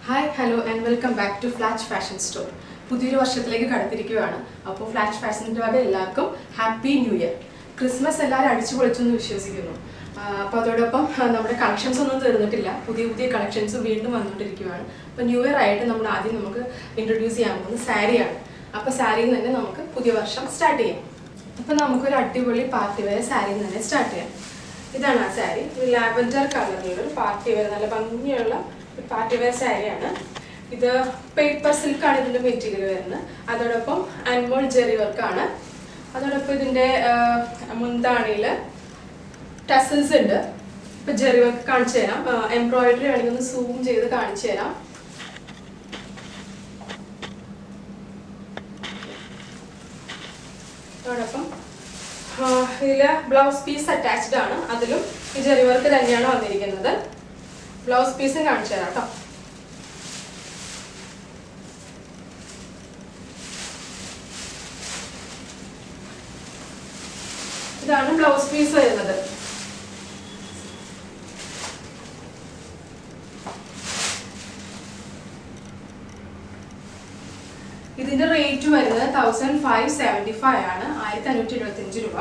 Hi, hello and welcome back to Flash Fashion Store. പുതിയൊരു വർഷത്തിലേക്ക് കടന്നിരിക്കുകയാണ്. അപ്പോൾ ഫ്ലാഷ് ഫാഷൻ്റെ വക എല്ലാവർക്കും ഹാപ്പി ന്യൂ ഇയർ. ക്രിസ്മസ് എല്ലാവരും അടിച്ചു പൊളിച്ചെന്ന് വിശ്വസിക്കുന്നു. അപ്പോൾ അതോടൊപ്പം നമ്മുടെ കളക്ഷൻസ് ഒന്നും തീർന്നിട്ടില്ല. പുതിയ കളക്ഷൻസ് വീണ്ടും വന്നുകൊണ്ടിരിക്കുകയാണ്. അപ്പോൾ ന്യൂ ഇയർ ആയിട്ട് നമ്മൾ ആദ്യം നമുക്ക് ഇൻട്രൊഡ്യൂസ് ചെയ്യാൻ പോകുന്നത് സാരിയാണ്. അപ്പോൾ സാരിയിൽ തന്നെ നമുക്ക് പുതിയ വർഷം സ്റ്റാർട്ട് ചെയ്യാം. അപ്പോൾ നമുക്കൊരു അടിപൊളി പാർട്ടി വെയർ സാരിയിൽ തന്നെ സ്റ്റാർട്ട് ചെയ്യാം. ഇതാണ് ആ സാരി. ഒരു ലാവൻഡർ കളറിലുള്ള ഒരു പാർട്ടി വെയർ, നല്ല ഭംഗിയുള്ള ഒരു പാർട്ടി വെയർ സാരിയാണ്. ഇത് പേപ്പർ സിൽക്കാണ് ഇതിൻ്റെ മെറ്റീരിയൽ വരുന്നത്. അതോടൊപ്പം അൻമോൾ ജെറി വർക്കാണ്. അതോടൊപ്പം ഇതിൻ്റെ മുന്താണിയിൽ ടസൽസ് ഉണ്ട്. ഇപ്പം ജെറി വർക്ക് കാണിച്ചു തരാം. എംബ്രോയിഡറി വേണമെങ്കിൽ ഒന്ന് സൂം ചെയ്ത് കാണിച്ചു തരാം. അതോടൊപ്പം ഇതിൽ ബ്ലൗസ് പീസ് അറ്റാച്ച്ഡ് ആണ്. അതിലും ഈ ജെറി വർക്ക് തന്നെയാണ് വന്നിരിക്കുന്നത്. ബ്ലൗസ് പീസും കാണിച്ചു തരാം കേട്ടോ. ഇതാണ് ബ്ലൗസ് പീസ് വരുന്നത്. ഇതിന്റെ റേറ്റ് വരുന്നത് 1575 ആണ്, 1525 രൂപ.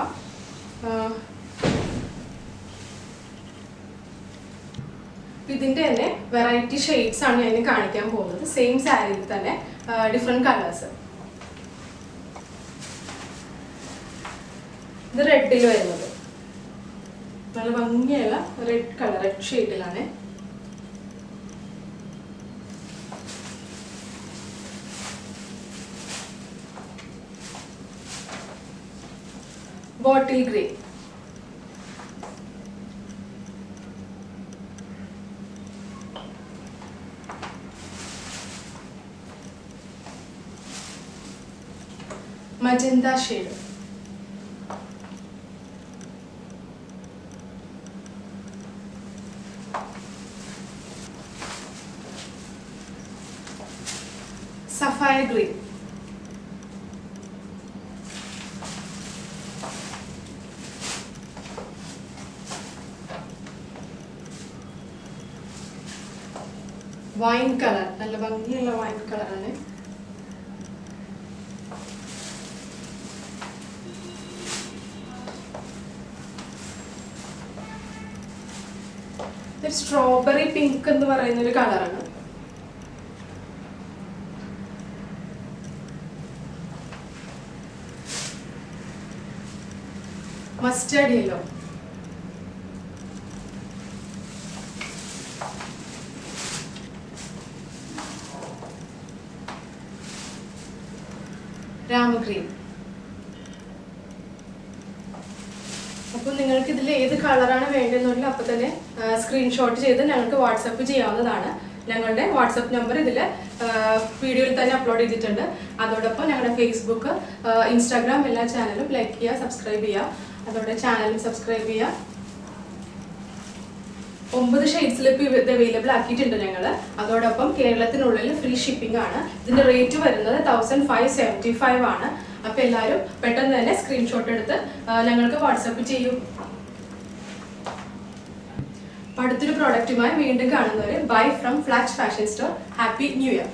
ഇതിന്റെ തന്നെ വെറൈറ്റി ഷെയ്ഡ്സ് ആണ് ഞാൻ കാണിക്കാൻ പോകുന്നത്. സെയിം സാരിയിൽ തന്നെ ഡിഫറെന്റ് കളേഴ്സ്. ഇത് റെഡിൽ വരുന്നത് നല്ല ഭംഗിയുള്ള റെഡ് കളർ, റെഡ് ഷെയ്ഡിലാണ്. Bottle grey, magenta shade, sapphire green, wine colour, നല്ല ഭംഗിയുള്ള വൈൻ കളറാണ്. സ്ട്രോബെറി പിങ്ക് എന്ന് പറയുന്ന ഒരു കളറാണ്. മസ്റ്റേർഡ് യെല്ലോ, രാമഗ്രീൻ. അപ്പോൾ നിങ്ങൾക്ക് ഇതിൽ ഏത് കളറാണ് വേണ്ടതെന്നുള്ള അപ്പോൾ തന്നെ സ്ക്രീൻഷോട്ട് ചെയ്ത് ഞങ്ങൾക്ക് വാട്സപ്പ് ചെയ്യാവുന്നതാണ്. ഞങ്ങളുടെ വാട്സപ്പ് നമ്പർ ഇതിൽ വീഡിയോയിൽ തന്നെ അപ്ലോഡ് ചെയ്തിട്ടുണ്ട്. അതോടൊപ്പം ഞങ്ങളുടെ ഫേസ്ബുക്ക്, ഇൻസ്റ്റാഗ്രാം എല്ലാ ചാനലും ലൈക്ക് ചെയ്യുക, സബ്സ്ക്രൈബ് ചെയ്യുക. അതോടെ ചാനലും സബ്സ്ക്രൈബ് ചെയ്യുക. 9 ഷെയ്ഡ്സിൽ ഇപ്പോൾ ഇത് അവൈലബിൾ ആക്കിയിട്ടുണ്ട് ഞങ്ങൾ. അതോടൊപ്പം കേരളത്തിനുള്ളിൽ ഫ്രീ ഷിപ്പിംഗ് ആണ്. ഇതിൻ്റെ റേറ്റ് വരുന്നത് 1575 ആണ്. അപ്പോൾ എല്ലാവരും പെട്ടെന്ന് തന്നെ സ്ക്രീൻഷോട്ട് എടുത്ത് ഞങ്ങൾക്ക് വാട്സപ്പ് ചെയ്യൂ. അടുത്തൊരു പ്രോഡക്റ്റുമായി വീണ്ടും കാണുന്നവരെ bye from flash fashion store. Happy new year.